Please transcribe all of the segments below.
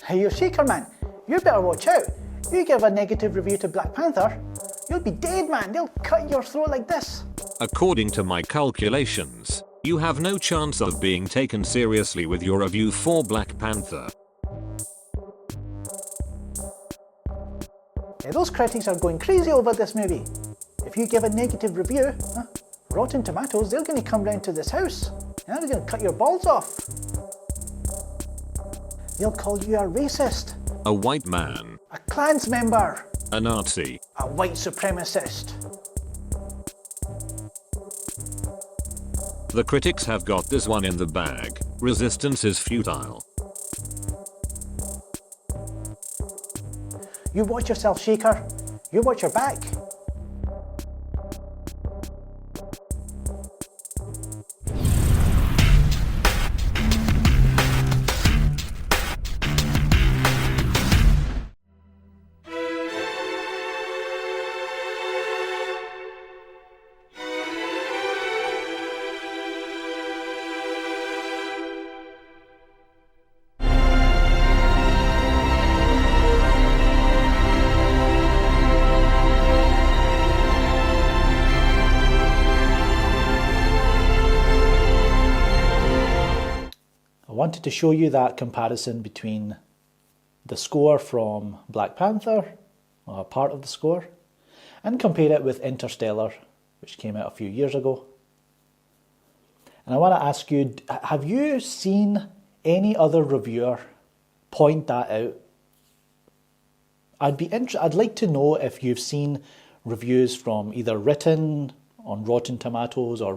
Hey, you shaker man, you better watch out. You give a negative review to Black Panther, you'll be dead, man. They'll cut your throat like this. According to my calculations, you have no chance of being taken seriously with your review for Black Panther. Yeah, those critics are going crazy over this movie. If you give a negative review, Rotten Tomatoes, they're going to come round to this house. Yeah, they're going to cut your balls off. They'll call you a racist, A white man, a Klans member, a Nazi, a white supremacist. The critics have got this one in the bag. Resistance is futile. You watch yourself, shaker. You watch your back. I wanted to show you that comparison between the score from Black Panther, or part of the score, and compare it with Interstellar, which came out a few years ago. And I want to ask you, have you seen any other reviewer point that out? I'd like to know if you've seen reviews from either written on Rotten Tomatoes or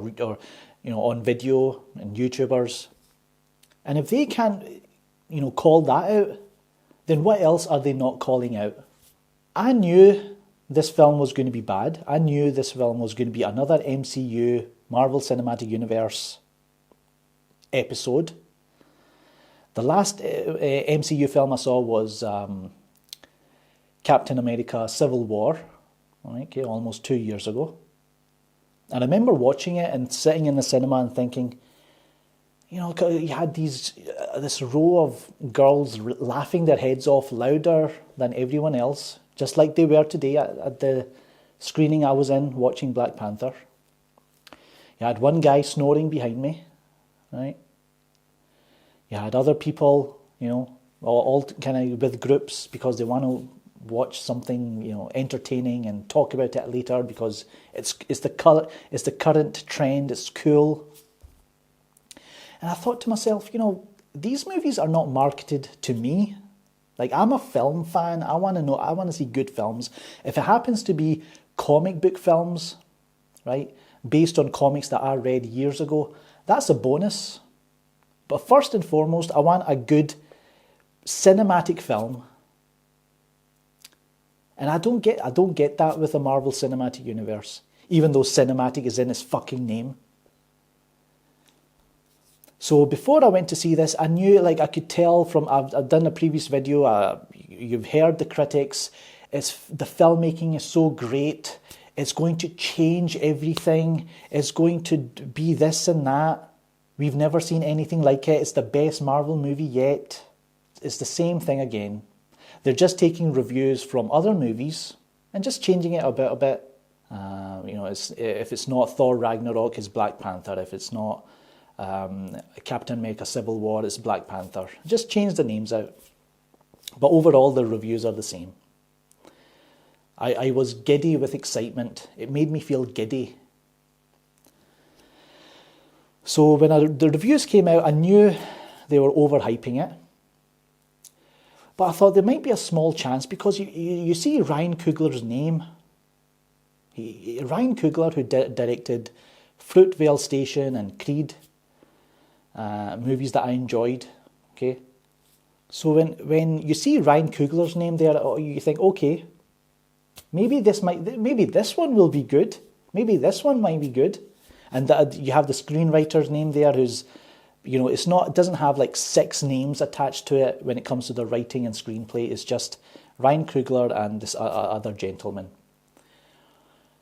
on video and YouTubers. And if they can't, call that out, then what else are they not calling out? I knew this film was going to be bad. I knew this film was going to be another MCU, Marvel Cinematic Universe episode. The last MCU film I saw was Captain America Civil War, okay, almost 2 years ago. And I remember watching it and sitting in the cinema and thinking, you had this row of girls laughing their heads off louder than everyone else, just like they were today at the screening I was in watching Black Panther. You had one guy snoring behind me, right? You had other people, all kind of with groups because they want to watch something, entertaining and talk about it later because it's the current trend, it's cool. And I thought to myself, these movies are not marketed to me. Like, I'm a film fan. I want to see good films. If it happens to be comic book films, right, based on comics that I read years ago, that's a bonus. But first and foremost, I want a good cinematic film. And I don't get that with the Marvel Cinematic Universe, even though cinematic is in its fucking name. So before I went to see this, I knew, I could tell from, I've done a previous video, you've heard the critics, the filmmaking is so great, it's going to change everything, it's going to be this and that, we've never seen anything like it, it's the best Marvel movie yet. It's the same thing again. They're just taking reviews from other movies and just changing it a bit. If it's not Thor Ragnarok, it's Black Panther. If it's not Captain America Civil War, it's Black Panther. Just change the names out. But overall, the reviews are the same. I was giddy with excitement. It made me feel giddy. So when the reviews came out, I knew they were overhyping it. But I thought there might be a small chance because you see Ryan Coogler's name. Ryan Coogler, who directed Fruitvale Station and Creed, movies that I enjoyed. Okay, so when you see Ryan Coogler's name there, you think, okay, maybe this one will be good. Maybe this one might be good, and that you have the screenwriter's name there, who's, it doesn't have like 6 names attached to it when it comes to the writing and screenplay. It's just Ryan Coogler and this other gentleman.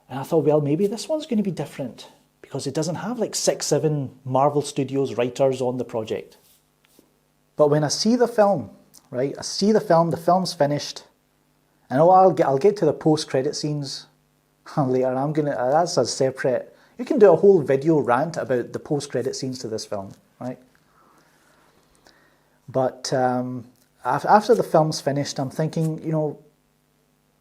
And I thought, well, maybe this one's going to be different because it doesn't have like 6-7 Marvel Studios writers on the project. But when I see the film, right? I see the film's finished, and I'll get to the post-credit scenes later. That's a separate, you can do a whole video rant about the post-credit scenes to this film, right? But after the film's finished, I'm thinking,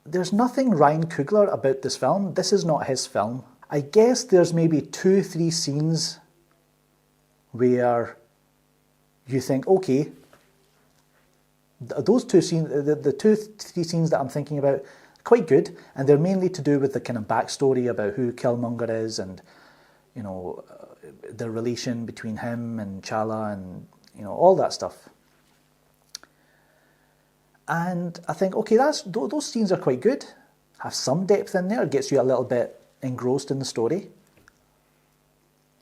there's nothing Ryan Coogler about this film. This is not his film. I guess there's maybe 2-3 scenes where you think, okay, those 2 scenes, the 2-3 scenes that I'm thinking about, quite good, and they're mainly to do with the kind of backstory about who Killmonger is, and the relation between him and T'Challa, and all that stuff. And I think, okay, those scenes are quite good. Have some depth in there, gets you a little bit engrossed in the story.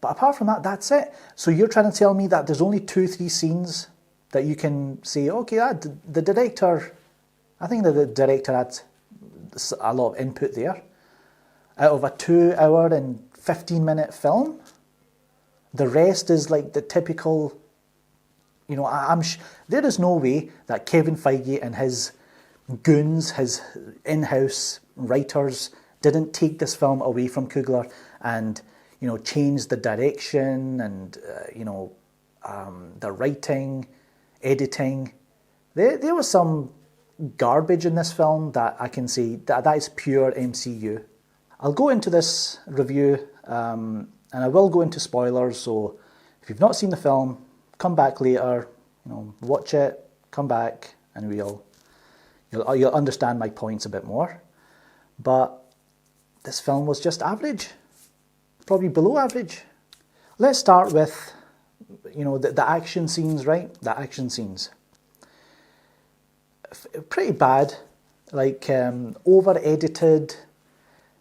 But apart from that, that's it. So you're trying to tell me that there's only 2-3 scenes that you can say, okay, the director, I think that the director had a lot of input there. Out of a 2-hour and 15-minute film, the rest is like the typical, there is no way that Kevin Feige and his goons, his in-house writers, didn't take this film away from Coogler and, change the direction and, the writing, editing. There was some garbage in this film that I can say that is pure MCU. I'll go into this review and I will go into spoilers, so if you've not seen the film, come back later, watch it, come back, and you'll understand my points a bit more. But this film was just average, probably below average. Let's start with, the action scenes, right? The action scenes. Pretty bad, like over-edited,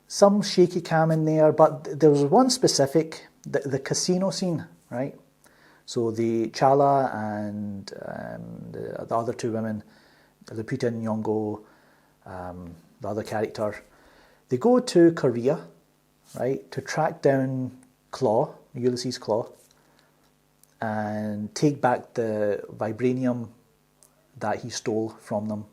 some shaky cam in there, but there was one specific, the casino scene, right? So the T'Challa and the other 2 women, Lupita and Nyong'o, the other character, they go to Korea, right, to track down Ulysses Claw, and take back the vibranium that he stole from them.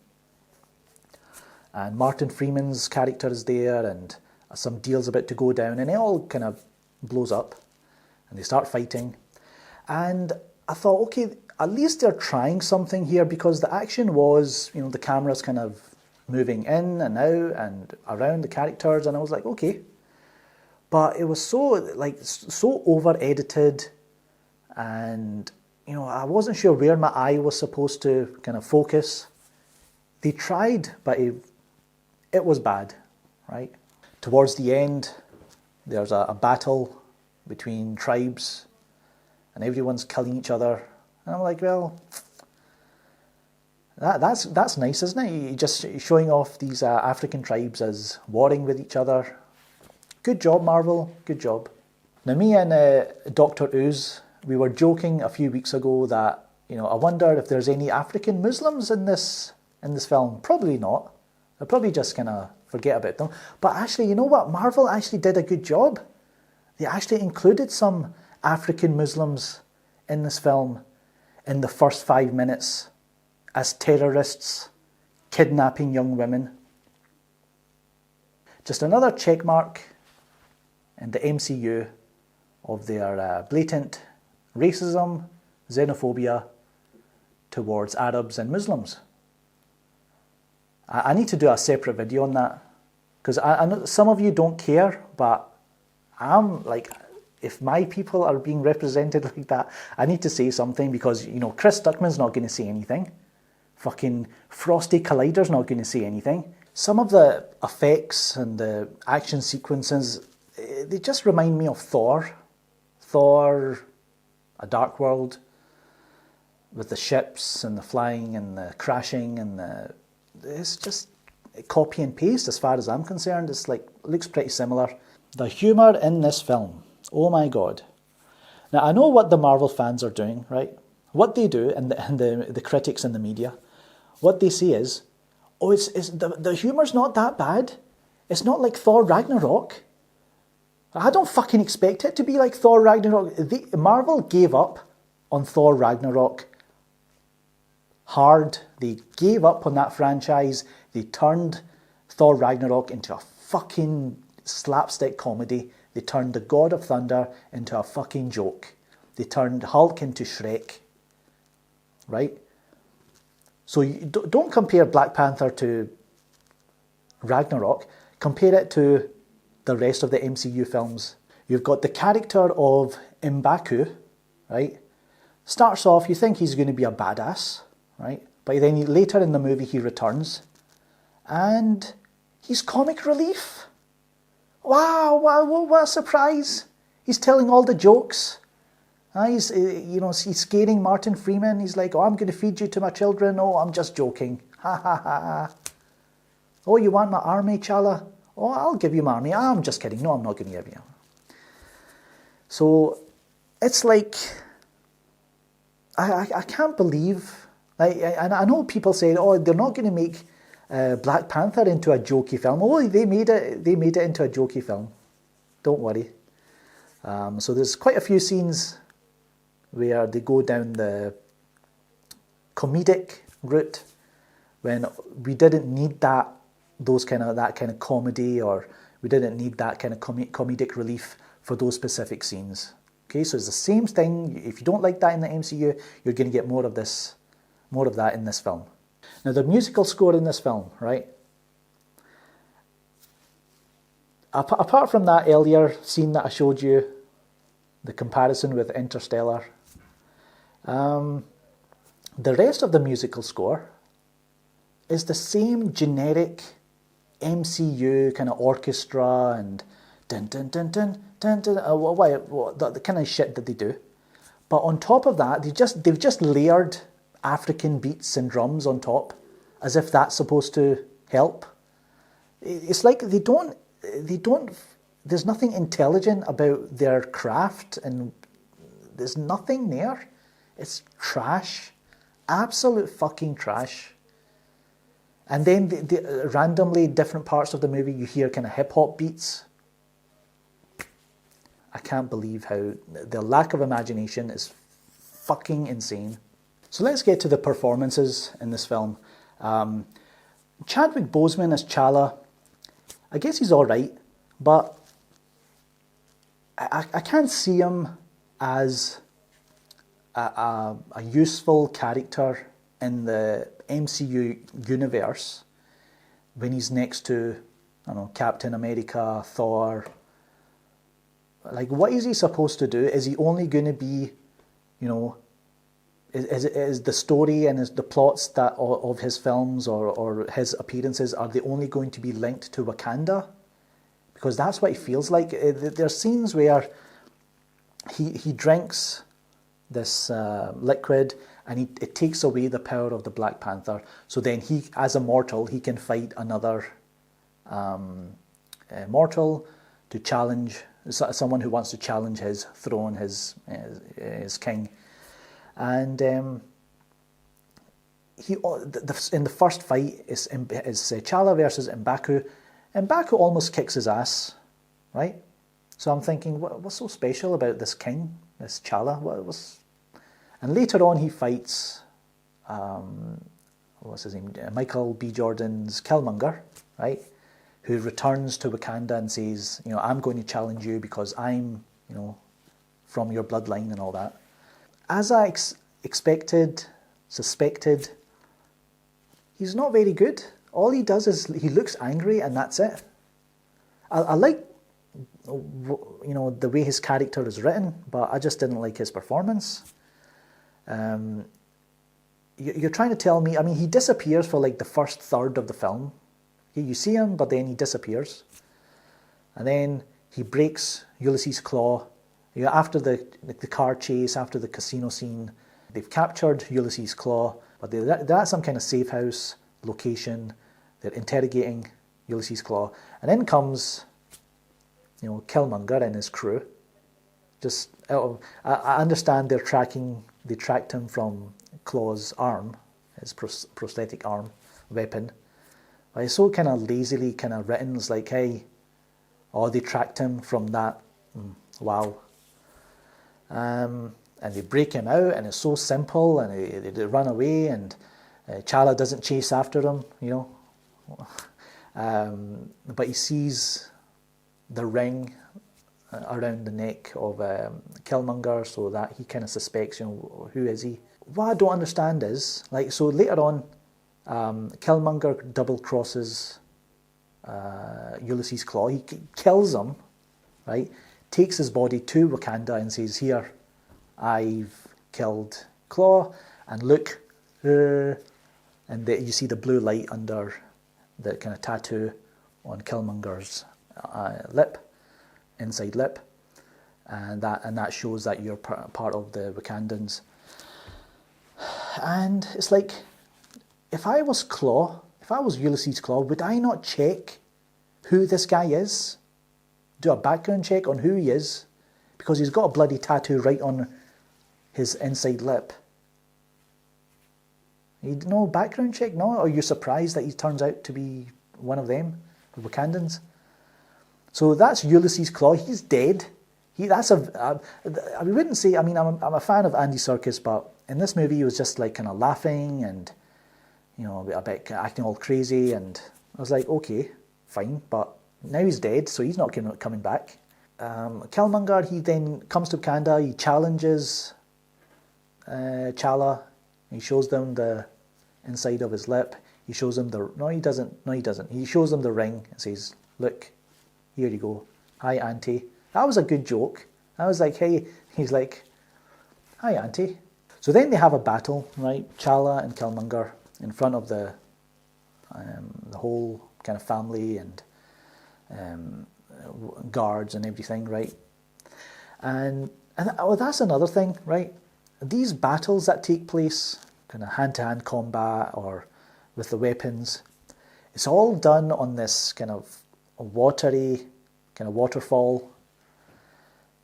And Martin Freeman's character is there, and some deal's about to go down, and it all kind of blows up, and they start fighting. And I thought, okay, at least they're trying something here, because the action was, the camera's kind of moving in and out and around the characters, and I was like, okay. But it was so over-edited, and, I wasn't sure where my eye was supposed to kind of focus. They tried, but it was bad, right? Towards the end, there's a battle between tribes, and everyone's killing each other. And I'm like, well, that's nice, isn't it? You're just showing off these African tribes as warring with each other. Good job, Marvel. Good job. Now, me and Dr. Ooze, we were joking a few weeks ago that, I wonder if there's any African Muslims in this film. Probably not. They'll probably just kind of forget about them. But actually, you know what? Marvel actually did a good job. They actually included some African Muslims in this film in the first 5 minutes as terrorists kidnapping young women. Just another check mark in the MCU of their blatant racism, xenophobia towards Arabs and Muslims. I need to do a separate video on that, because I know some of you don't care, but I'm like, if my people are being represented like that, I need to say something, because, Chris Stuckman's not going to say anything. Fucking Frosty Collider's not going to say anything. Some of the effects and the action sequences, they just remind me of Thor. Thor, A Dark World, with the ships and the flying and the crashing and it's just copy and paste as far as I'm concerned. It's like, looks pretty similar. The humour in this film, oh my god. Now, I know what the Marvel fans are doing, right? What they do, and the critics and the media, what they say is, oh, it's the humour's not that bad. It's not like Thor Ragnarok. I don't fucking expect it to be like Thor Ragnarok. Marvel gave up on Thor Ragnarok hard. They gave up on that franchise. They turned Thor Ragnarok into a fucking slapstick comedy. They turned the God of Thunder into a fucking joke. They turned Hulk into Shrek. Right? So don't compare Black Panther to Ragnarok. Compare it to the rest of the MCU films. You've got the character of M'Baku, right? Starts off, you think he's going to be a badass, right? But then later in the movie he returns and he's comic relief. Wow, what a surprise. He's telling all the jokes. He's scaring Martin Freeman. He's like, oh, I'm going to feed you to my children. Oh, I'm just joking. Ha ha ha ha. Oh, you want my army, Chala? Oh, I'll give you my army. I'm just kidding. No, I'm not going to give you. So it's like, I can't believe, and I know people say, oh, they're not going to make Black Panther into a jokey film. Oh, they made it into a jokey film. Don't worry. So there's quite a few scenes where they go down the comedic route when we didn't need that kind of comedy, or we didn't need that kind of comedic relief for those specific scenes. Okay, so it's the same thing. If you don't like that in the MCU, you're going to get more of that in this film. Now, the musical score in this film, right? Apart from that earlier scene that I showed you, the comparison with Interstellar, the rest of the musical score is the same generic MCU kind of orchestra and dun dun dun dun dun dun, the kind of shit that they do. But on top of that, they've just layered African beats and drums on top, as if that's supposed to help. It's like they don't. There's nothing intelligent about their craft, and there's nothing there. It's trash, absolute fucking trash. And then randomly, different parts of the movie, you hear kind of hip hop beats. I can't believe how the lack of imagination is fucking insane. So let's get to the performances in this film. Chadwick Boseman as T'Challa, I guess he's all right, but I can't see him as a useful character in the MCU universe when he's next to, I don't know, Captain America, Thor. Like, what is he supposed to do? Is he only going to be, is the story and the plots that of his films or his appearances, are they only going to be linked to Wakanda? Because that's what it feels like. There are scenes where he drinks this liquid, and it takes away the power of the Black Panther. So then he, as a mortal, he can fight another mortal to challenge someone who wants to challenge his throne, his king. And in the first fight is T'Challa versus M'Baku. M'Baku almost kicks his ass, right? So I'm thinking, what's so special about this king, this T'Challa? And later on he fights, what's his name? Michael B. Jordan's Killmonger, right? Who returns to Wakanda and says, I'm going to challenge you because I'm, from your bloodline and all that. As I suspected, he's not very good. All he does is he looks angry and that's it. I like, the way his character is written, but I just didn't like his performance. You're trying to tell me, he disappears for like the first third of the film. You see him, but then he disappears. And then he breaks Ulysses' claw. After the car chase, after the casino scene, they've captured Ulysses' claw, but they're at some kind of safe house location. They're interrogating Ulysses' claw. And then comes, Killmonger and his crew. I understand they tracked him from Claw's arm, his prosthetic arm weapon. But it's so kind of lazily kind of written. It's like, hey, they tracked him from that. Wow. And they break him out, and it's so simple, and they run away, and Chala doesn't chase after him, but he sees the ring around the neck of Killmonger, so that he kind of suspects, who is he? What I don't understand is, so later on, Killmonger double crosses Ulysses Claw. He kills him, right? Takes his body to Wakanda and says, "Here, I've killed Claw, and look," and you see the blue light under the kind of tattoo on Killmonger's lip, inside lip, and that shows that you're part of the Wakandans. And it's like, if I was Ulysses Claw, would I not check who this guy is? Do a background check on who he is? Because he's got a bloody tattoo right on his inside lip. No background check? No? Or are you surprised that he turns out to be one of them, the Wakandans? So that's Ulysses Claw. He's dead. I wouldn't say, I'm a fan of Andy Serkis, but in this movie he was just like kind of laughing and, a bit acting all crazy, and I was like, okay, fine, but now he's dead, so he's not coming back. Killmonger, he then comes to Wakanda, he challenges Chala, he shows them the inside of his lip, he shows them he doesn't, he shows them the ring and says, "Look, here you go, hi auntie." That was a good joke. I was like, hey, he's like, "Hi auntie." So then they have a battle, right? Chala and Killmonger in front of the whole kind of family and guards and everything, right? And that's another thing, right? These battles that take place, kind of hand-to-hand combat or with the weapons, it's all done on this kind of watery, kind of waterfall,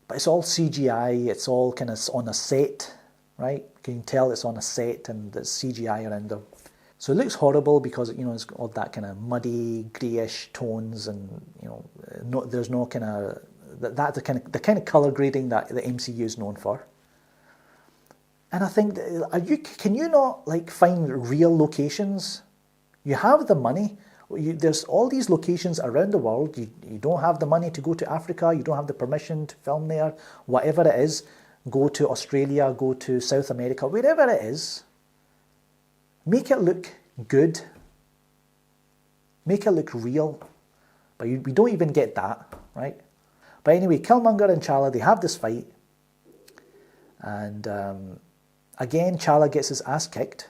but it's all CGI, it's all kind of on a set, right? You can tell it's on a set and there's CGI around them. So it looks horrible because, it's all that kind of muddy, greyish tones, and, there's no kind of, the kind of colour grading that the MCU is known for. And I think, can you not find real locations? You have the money. There's all these locations around the world. You don't have the money to go to Africa. You don't have the permission to film there. Whatever it is, go to Australia, go to South America, wherever it is. Make it look good. Make it look real. But we don't even get that, right? But anyway, Killmonger and Chala, they have this fight. And again, Chala gets his ass kicked.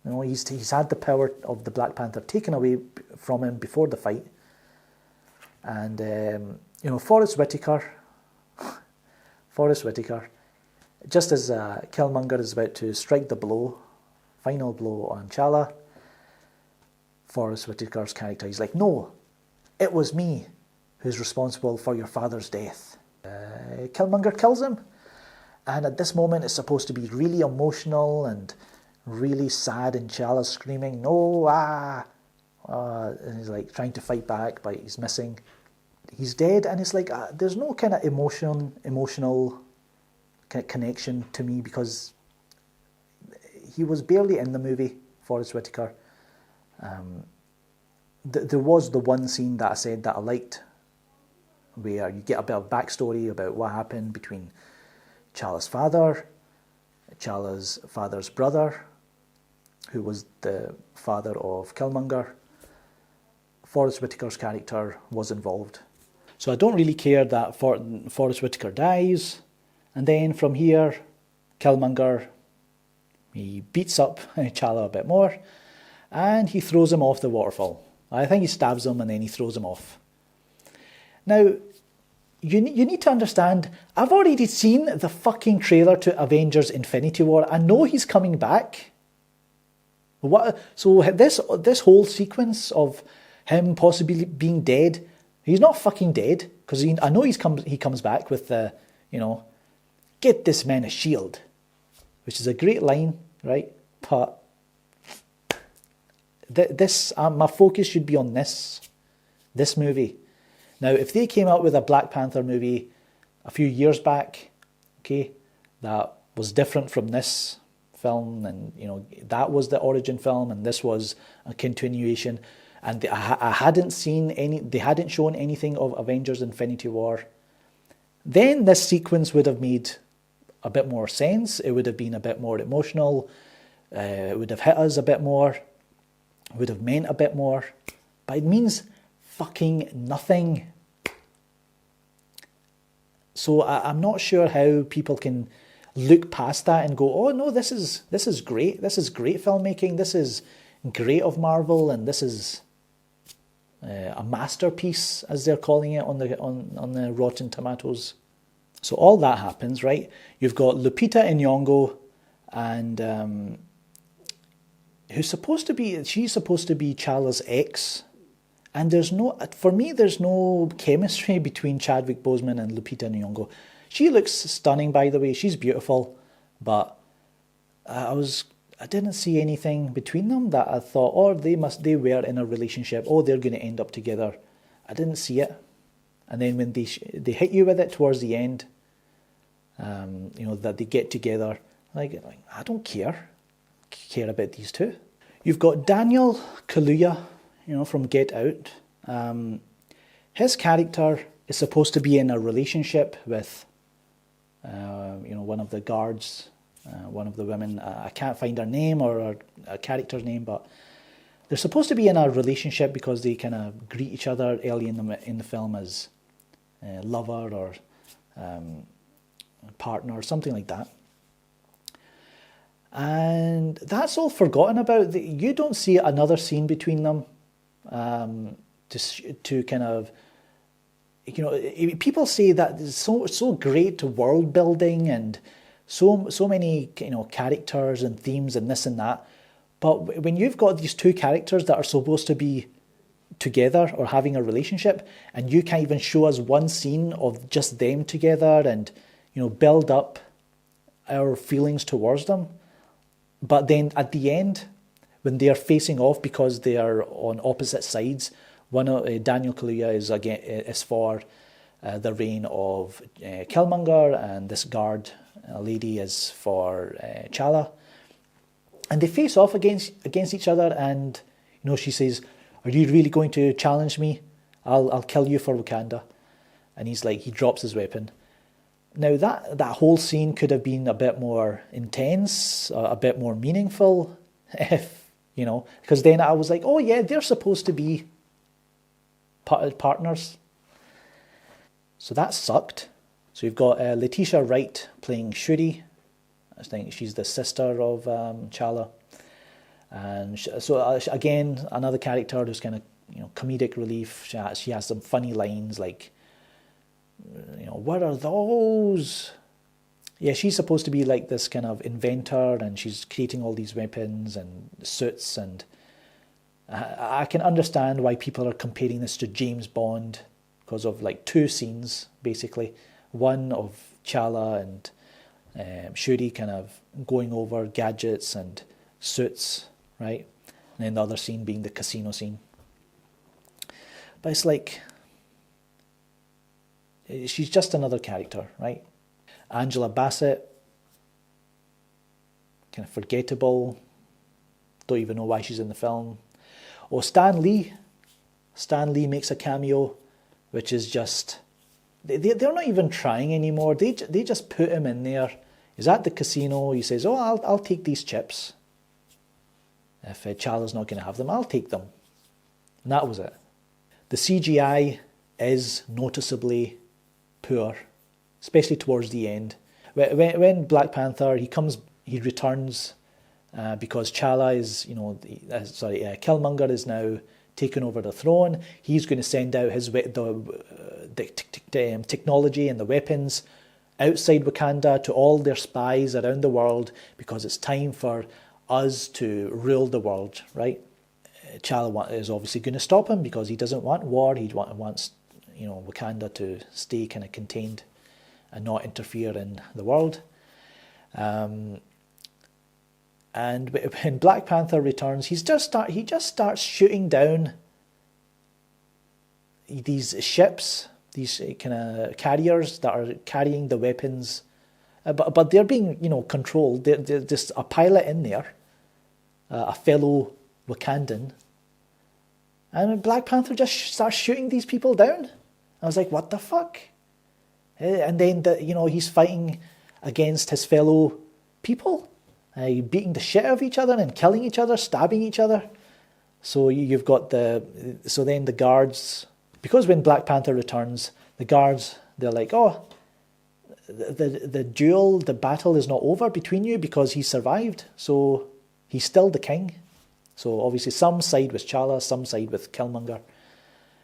He's had the power of the Black Panther taken away from him before the fight. And, Forrest Whitaker, just as Killmonger is about to strike the final blow on Chala, Forrest Whitaker's character, he's like, "No, it was me who's responsible for your father's death." Killmonger kills him. And at this moment, it's supposed to be really emotional and really sad, and Chala's screaming, "No, and he's like trying to fight back, but he's missing. He's dead, and it's like there's no kind of emotional kind of connection to me, because he was barely in the movie, Forrest Whitaker. There was the one scene that I said that I liked, where you get a bit of backstory about what happened between Chala's father's brother, who was the father of Killmonger. Forrest Whitaker's character was involved. So I don't really care that Forrest Whitaker dies. And then from here, Killmonger, he beats up Chala a bit more, and he throws him off the waterfall. I think he stabs him and then he throws him off. Now, you need to understand, I've already seen the fucking trailer to Avengers Infinity War. I know he's coming back. So this whole sequence of him possibly being dead, he's not fucking dead, because I know he comes back with the, "Get this man a shield," which is a great line, right? But my focus should be on this movie. Now, if they came out with a Black Panther movie a few years back, okay, that was different from this film, and that was the origin film, and this was a continuation. And I hadn't seen they hadn't shown anything of Avengers Infinity War. Then this sequence would have made a bit more sense. It would have been a bit more emotional. It would have hit us a bit more. It would have meant a bit more. But it means fucking nothing. So I'm not sure how people can look past that and go, oh no, this is great. This is great filmmaking. This is great of Marvel, and this is a masterpiece, as they're calling it on the Rotten Tomatoes. So all that happens, right? You've got Lupita Nyong'o, and she's supposed to be T'Challa's ex, and there's no chemistry between Chadwick Boseman and Lupita Nyong'o. She looks stunning, by the way. She's beautiful, but I didn't see anything between them that I thought, oh, they were in a relationship. Oh, they're going to end up together. I didn't see it. And then when they hit you with it towards the end, that they get together, like I don't care about these two. You've got Daniel Kaluuya, from Get Out. His character is supposed to be in a relationship with, one of the guards. One of the women, I can't find her name or a character's name, but they're supposed to be in a relationship because they kind of greet each other early in the film as lover or partner or something like that. And that's all forgotten about. You don't see another scene between them to kind of, people say that it's so great world building and so many characters and themes and this and that, but when you've got these two characters that are supposed to be together or having a relationship, and you can't even show us one scene of just them together and build up our feelings towards them, but then at the end when they are facing off because they are on opposite sides, Daniel Kaluuya is for the reign of Killmonger, and this guard lady is for T'Challa, and they face off against each other, and she says, are you really going to challenge me? I'll kill you for Wakanda. And he's like, he drops his weapon. Now that whole scene could have been a bit more intense, a bit more meaningful, if because then I was like, oh yeah, they're supposed to be partners. So that sucked. So you've got Letitia Wright playing Shuri. I think she's the sister of T'Challa. And again, another character who's kind of comedic relief. She has some funny lines like, what are those? Yeah, she's supposed to be like this kind of inventor, and she's creating all these weapons and suits. And I can understand why people are comparing this to James Bond because of like two scenes, basically. One of T'Challa and Shuri kind of going over gadgets and suits, right? And then the other scene being the casino scene. But it's like, she's just another character, right? Angela Bassett, kind of forgettable. Don't even know why she's in the film. Oh, Stan Lee. Stan Lee makes a cameo, which is just... They're not even trying anymore. They just put him in there. He's at the casino. He says, oh, I'll take these chips. If T'Challa's not going to have them, I'll take them. And that was it. The CGI is noticeably poor, especially towards the end. When Black Panther, he returns because T'Challa is, Killmonger is now taken over the throne. He's going to send out the technology and the weapons outside Wakanda to all their spies around the world because it's time for us to rule the world, right? T'Challa is obviously going to stop him because he doesn't want war. He wants, Wakanda to stay kind of contained and not interfere in the world. And when Black Panther returns, he just starts shooting down these ships, these kind of carriers that are carrying the weapons But they're being, controlled. There's just a pilot in there, a fellow Wakandan, and Black Panther just starts shooting these people down. I was like, what the fuck? And then, he's fighting against his fellow people, beating the shit out of each other and killing each other, stabbing each other. So you've got so then the guards, because when Black Panther returns, the guards, they're like, oh, the battle is not over between you because he survived, so he's still the king. So obviously some side with T'Challa, some side with Killmonger.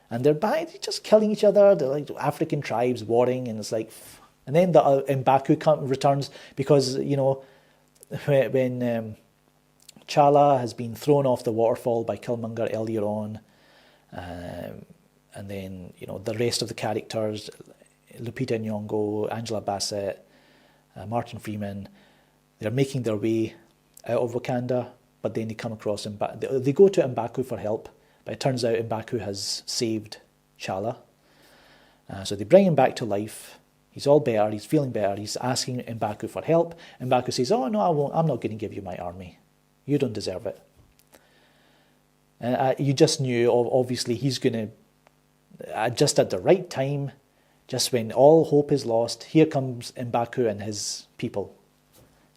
And they're just killing each other. They're like African tribes warring, and it's like... And then the M'Baku returns because, when T'Challa has been thrown off the waterfall by Killmonger earlier on, and then, the rest of the characters... Lupita Nyong'o, Angela Bassett, Martin Freeman, they're making their way out of Wakanda, but then they come across they go to M'Baku for help, but it turns out M'Baku has saved T'Challa. So they bring him back to life. He's all better, he's feeling better, he's asking M'Baku for help. M'Baku says, oh no, I won't, I'm not going to give you my army. You don't deserve it. You just knew, obviously, he's going to, just at the right time, just when all hope is lost, here comes M'Baku and his people.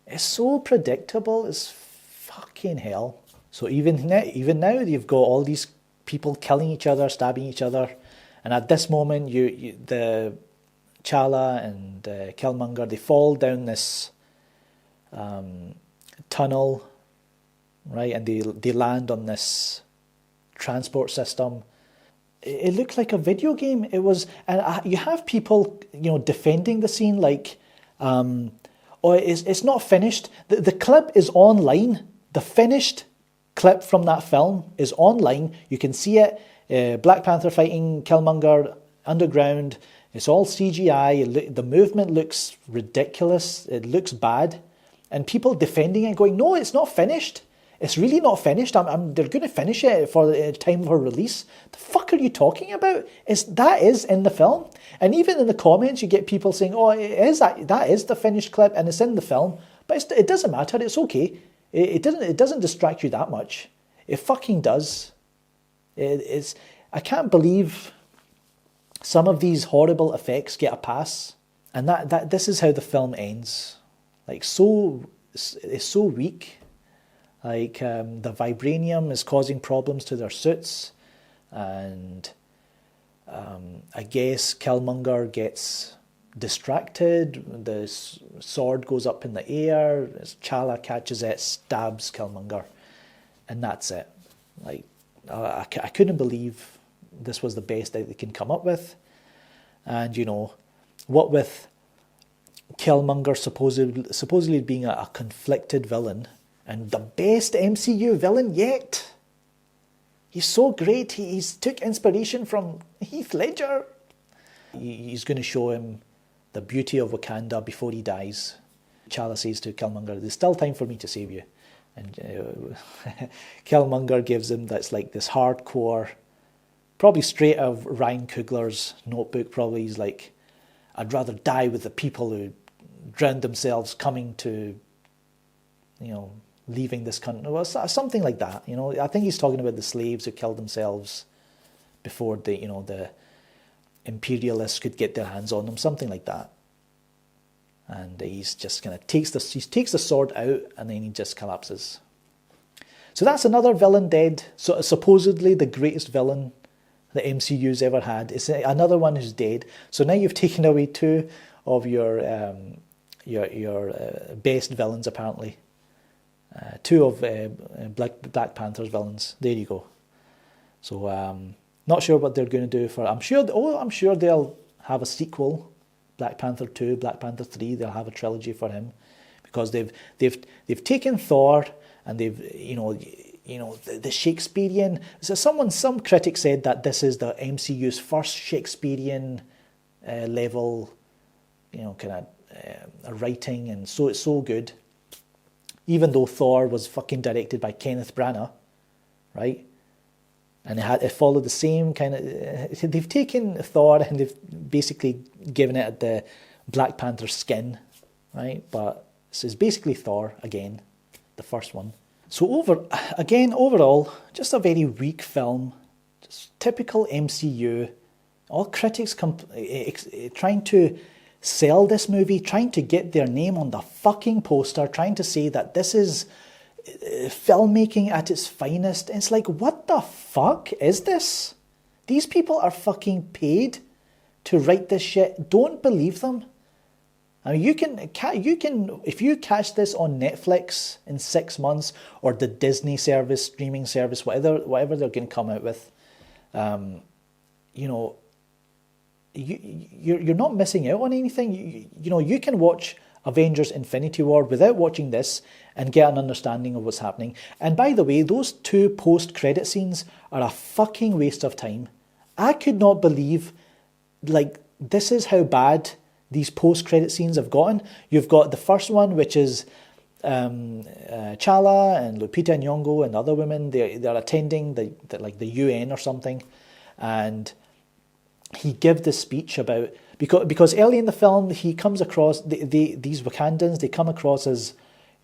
It's so predictable as fucking hell. So even now, you've got all these people killing each other, stabbing each other, and at this moment, the T'Challa and Killmonger, they fall down this tunnel, right, and they land on this transport system. It looked like a video game. It was, and you have people, defending the scene like, it's not finished. The clip is online. The finished clip from that film is online. You can see it. Black Panther fighting Killmonger underground. It's all CGI. The movement looks ridiculous. It looks bad, and people defending it, going, "No, it's not finished. It's really not finished. They're going to finish it for the time of release." The fuck are you talking about? That is in the film. And even in the comments, you get people saying, oh, that is the finished clip and it's in the film. But it doesn't matter. It's okay. It doesn't distract you that much. It fucking does. I can't believe some of these horrible effects get a pass. And this is how the film ends. Like, it's so weak. Like, the vibranium is causing problems to their suits, and I guess Killmonger gets distracted, the sword goes up in the air, T'Challa catches it, stabs Killmonger, and that's it. Like, I couldn't believe this was the best that they can come up with. And, what with Killmonger supposedly being a conflicted villain, and the best MCU villain yet. He's so great. He's took inspiration from Heath Ledger. He's going to show him the beauty of Wakanda before he dies. T'Challa says to Killmonger, "There's still time for me to save you." And Killmonger gives him this hardcore, probably straight out of Ryan Coogler's Notebook. Probably he's like, "I'd rather die with the people who drowned themselves coming to, leaving this country." Well, something like that. I think he's talking about the slaves who killed themselves before the imperialists could get their hands on them, something like that. And he's just kind of takes the sword out, and then he just collapses. So that's another villain dead. So supposedly the greatest villain the MCU's ever had. It's another one who's dead. So now you've taken away two of your best villains, apparently. Two of Black Panther's villains. There you go. So not sure what they're going to do for. I'm sure they'll have a sequel, Black Panther 2, Black Panther 3. They'll have a trilogy for him, because they've taken Thor, and they've the Shakespearean. So some critic said that this is the MCU's first Shakespearean level, kind of writing, and so it's so good. Even though Thor was fucking directed by Kenneth Branagh, right? And it followed the same kind of... They've taken Thor and they've basically given it the Black Panther skin. right? But this is basically Thor again, the first one. So overall, just a very weak film, just typical MCU. All critics trying to sell this movie, trying to get their name on the fucking poster, trying to say that this is filmmaking at its finest. It's like, what the fuck is this? These people are fucking paid to write this shit. Don't believe them. I mean, you can if you catch this on Netflix in 6 months, or the Disney service, streaming service, whatever they're going to come out with, you're not missing out on anything. You can watch Avengers Infinity War without watching this and get an understanding of what's happening. And by the way, those 2 post-credit scenes are a fucking waste of time. I could not believe, this is how bad these post-credit scenes have gotten. You've got the first one, which is Chala and Lupita and Nyong'o and other women. They're attending the UN or something, and he gives this speech about, because early in the film he comes across these Wakandans. They come across as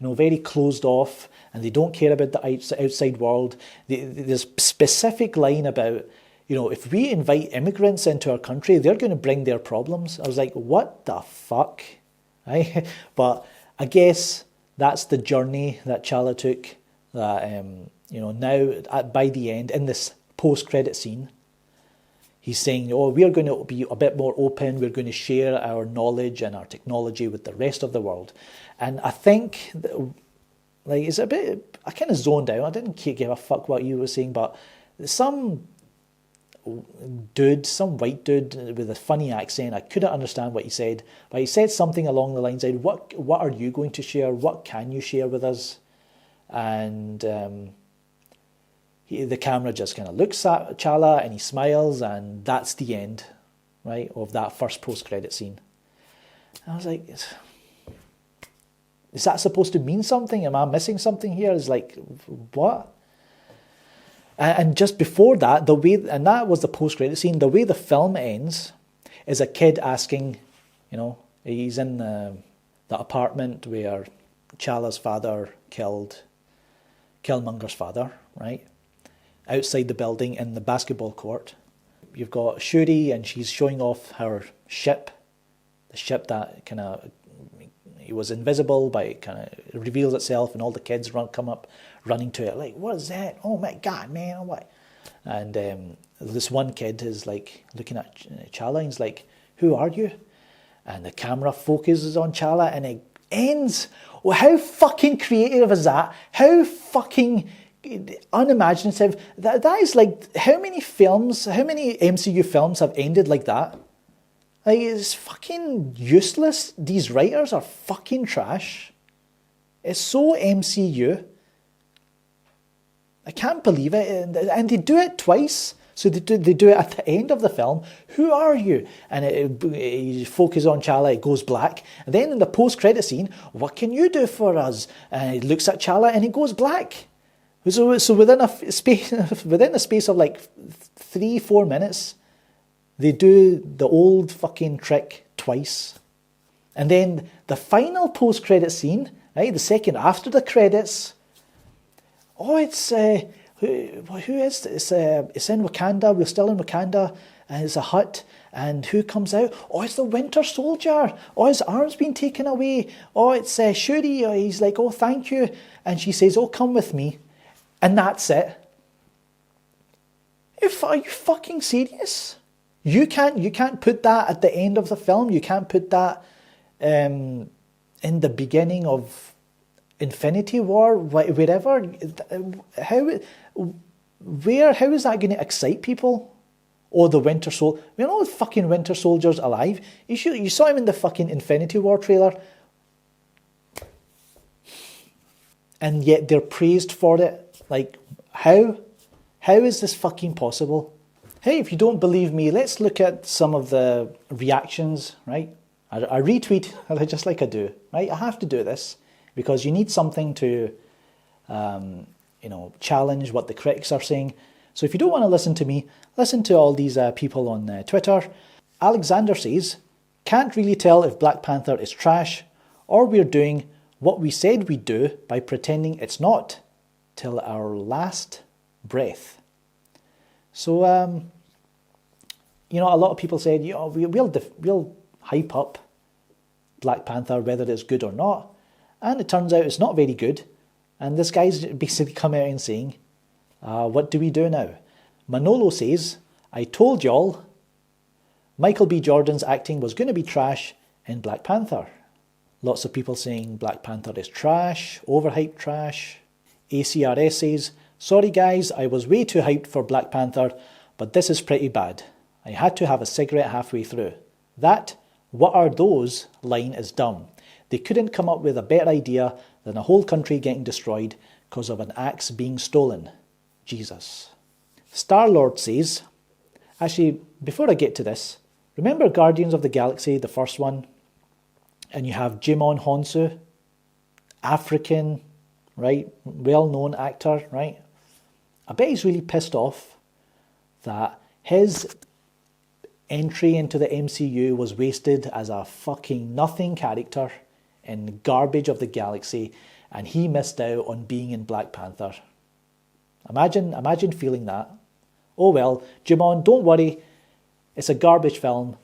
very closed off, and they don't care about the outside world. There's a specific line about, if we invite immigrants into our country, they're going to bring their problems. I was like, what the fuck? Right? But I guess that's the journey that Chala took. That now by the end, in this post-credit scene, he's saying, we're going to be a bit more open. We're going to share our knowledge and our technology with the rest of the world. And I think, it's a bit, I kind of zoned out. I didn't give a fuck what you were saying, but some white dude with a funny accent, I couldn't understand what he said, but he said something along the lines of, what are you going to share? What can you share with us? And the camera just kind of looks at Chala and he smiles, and that's the end, right, of that first post-credit scene. And I was like, is that supposed to mean something? Am I missing something here? It's like, what? And just before that, and that was the post-credit scene, the way the film ends is a kid asking, he's in the apartment where Chala's father killed Killmonger's father, right? Outside the building in the basketball court. You've got Shuri, and she's showing off her ship, the ship that kind of, it was invisible, but it kind of reveals itself, and all the kids come up running to it, like, what is that? Oh my God, man, what? And this one kid is like looking at Chala, and he's like, who are you? And the camera focuses on Chala, and it ends. Well, how fucking creative is that? How fucking unimaginative. That is like, how many MCU films have ended like that? Like, it's fucking useless. These writers are fucking trash. It's so MCU. I can't believe it. And they do it twice. So they do it at the end of the film. Who are you? And you focus on Chala, it goes black. And then in the post-credit scene, what can you do for us? And he looks at Chala and it goes black. So within a space of like 3-4 minutes, they do the old fucking trick twice. And then the final post-credit scene, right, the second after the credits, it's who is this? It's in Wakanda. We're still in Wakanda, and it's a hut. And who comes out? It's the Winter Soldier. His arm's been taken away. It's Shuri. He's like, thank you. And she says, come with me. And that's it. Are you fucking serious? You can't put that at the end of the film. You can't put that in the beginning of Infinity War, wherever. How is that going to excite people? Or the Winter Soldier. The fucking Winter Soldier's alive. You saw him in the fucking Infinity War trailer. And yet they're praised for it. Like, how? How is this fucking possible? Hey, if you don't believe me, let's look at some of the reactions, right? I retweet, just like I do, right? I have to do this because you need something to, challenge what the critics are saying. So if you don't want to listen to me, listen to all these people on Twitter. Alexander says, can't really tell if Black Panther is trash or we're doing what we said we'd do by pretending it's not, till our last breath. So, a lot of people said, we'll hype up Black Panther, whether it's good or not. And it turns out it's not very good. And this guy's basically come out and saying, what do we do now? Manolo says, I told y'all Michael B. Jordan's acting was going to be trash in Black Panther. Lots of people saying Black Panther is trash, overhyped trash. ACRS says, sorry guys, I was way too hyped for Black Panther, but this is pretty bad. I had to have a cigarette halfway through. That, what are those, line is dumb. They couldn't come up with a better idea than a whole country getting destroyed because of an axe being stolen. Jesus. Star-Lord says, actually, before I get to this, remember Guardians of the Galaxy, the first one? And you have Jimon Honsu, African, right, well-known actor, right? I bet he's really pissed off that his entry into the MCU was wasted as a fucking nothing character in Garbage of the Galaxy, and he missed out on being in Black Panther. Imagine feeling that. Oh well, Jimon, don't worry, it's a garbage film.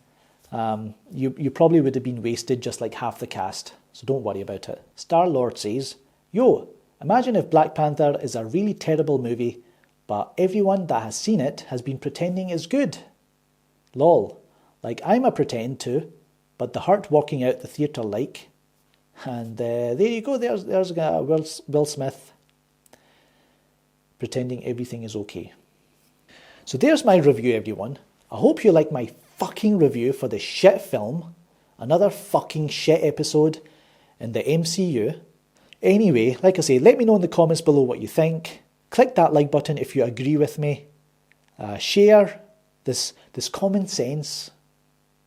You probably would have been wasted just like half the cast, so don't worry about it. Star-Lord says, yo, imagine if Black Panther is a really terrible movie, but everyone that has seen it has been pretending it's good. Lol, like I'm a pretend too, but the heart walking out the theatre like. And there you go, there's Will Smith pretending everything is okay. So there's my review, everyone. I hope you like my fucking review for the shit film. Another fucking shit episode in the MCU. Anyway, like I say, let me know in the comments below what you think. Click that like button if you agree with me. Share this common sense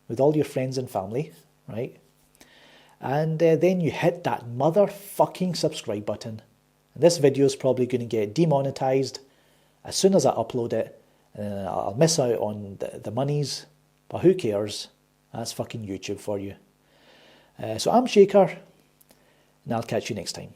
with all your friends and family, right? And then you hit that motherfucking subscribe button. And this video is probably going to get demonetized as soon as I upload it. And I'll miss out on the monies, but who cares? That's fucking YouTube for you. So I'm Shaker, and I'll catch you next time.